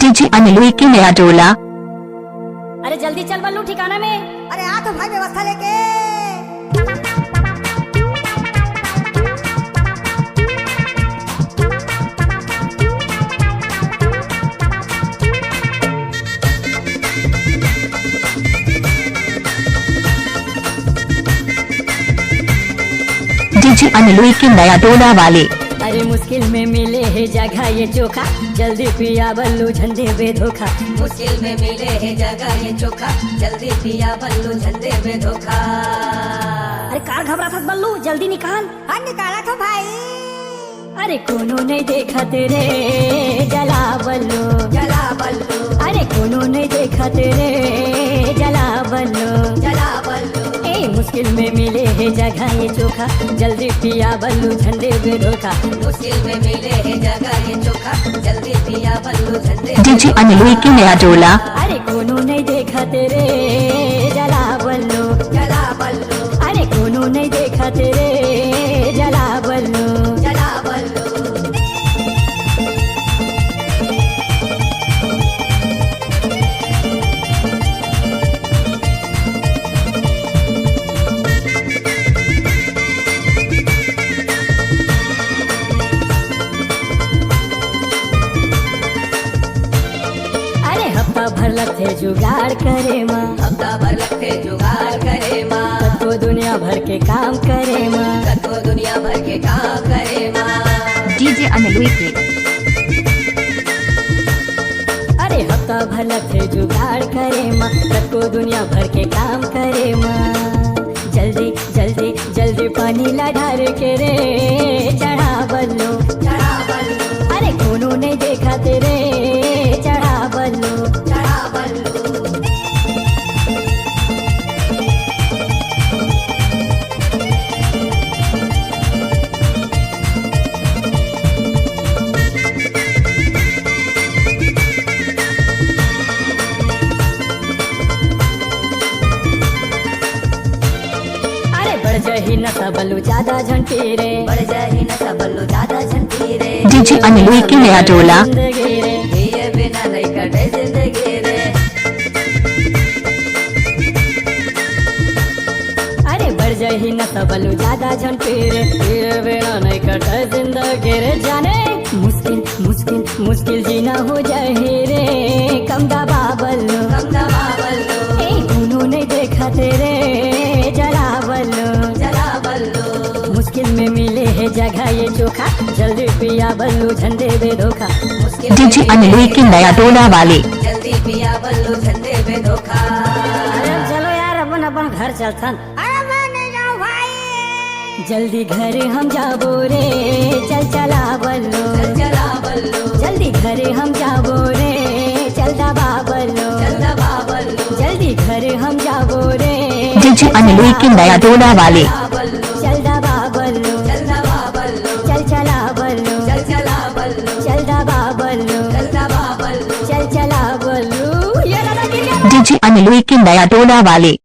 DJ Anil की नया टोला। अरे जल्दी चल बल्लू ठिकाना में। अरे आ तो भाई व्यवस्था लेके। डीजे अनिल के नया टोला वाले। अरे मुश्किल में मिले है जगह ये चोखा, जल्दी पिया बल्लू झंडे पे धोखा। मुश्किल में मिले है जगह ये चोखा, जल्दी पिया बल्लू झंडे पे धोखा। अरे कार घबरा था बल्लू, जल्दी निकाल। हाँ निकाला तो भाई। अरे कोनो नहीं देखा तेरे जला बल्लू, जला बल्लू, अरे कोनो नहीं देखा तेरे जला बल्लू, जला बल्लू। ए मुश्किल में मिले है जगह ये चोखा, जल्दी पिया बल्लू झंडे पे धोखा। मुश्किल में मिले है जगह ये चोखा, जल्दी पिया बल्लू झंडे। डीजे अनिल की नया टोला। अरे कोनो नहीं देखा तेरे जला बल्लू, जला बल्लू, अरे कोनो नहीं देखा तेरे जला बल्लू, जला बल्लू। हफ्ता भर लगते जुगाड़ करे माँ, हफ्ता भर लगते जुगाड़ करे माँ। तो दुनिया भर के काम करे माँ, तो दुनिया भर के काम करे माँ। डीजे अनिल के। अरे हफ्ता भर लगते जुगाड़ करे माँ, तो दुनिया भर के काम करे माँ। जल्दी जल्दी जल्दी पानी ला ढार के रे चढ़ा बल्लू, चढ़ा बल्लू, अरे कोनो नहीं देखा तेरे चढ़ा बल्लू, चढ़ा बल्लू। अरे बढ़ जाही नशा बल्लू ज्यादा झंटी रे, बढ़ जाही नशा बल्लू ज्यादा झंटी रे। डीजे अनिल की नया टोला। जिंदगी रे ये बिना नहीं कटे जिंदगी रे। अरे बढ़ जाही नशा बल्लू ज्यादा झंटी रे, ये बिना नहीं कटे जिंदगी रे। जाने मुश्किल मुश्किल मुश्किल जीना हो जाए रे, कम दबा बल्लू, कम दबा बल्लू, ए कोनो नहीं देखा तेरे जला बल्लू, जला बल्लू। मुश्किल में मिले है जगह ये चोखा, जल्दी पिया बल्लू झंडे पे धोखा। मुश्किल डीजे अनिल की नया टोला वाले। जल्दी पिया बल्लू झंडे पे धोखा। अरे चलो यार अपन अपन घर चलथन। अरे मैं नहीं जाऊँ भाई। जल्दी घर हम जाबो रे, चल चला बल्लू, चल चला बल्लू, जल्दी घर हम जाबो रे, चल दबा बल्लू, चल दबा बल्लू, जल्दी घर हम जाबो रे। डीजे अनिल की नया टोला वाले। चल दबा बल्लू, चल दबा बल्लू, चल चला बल्लू, चल चला बल्लू, चल दबा बल्लू, चल दबा बल्लू। चल चला बल्लू। ये दादा गिर गया। डीजे अनिल की नया टोला वाले।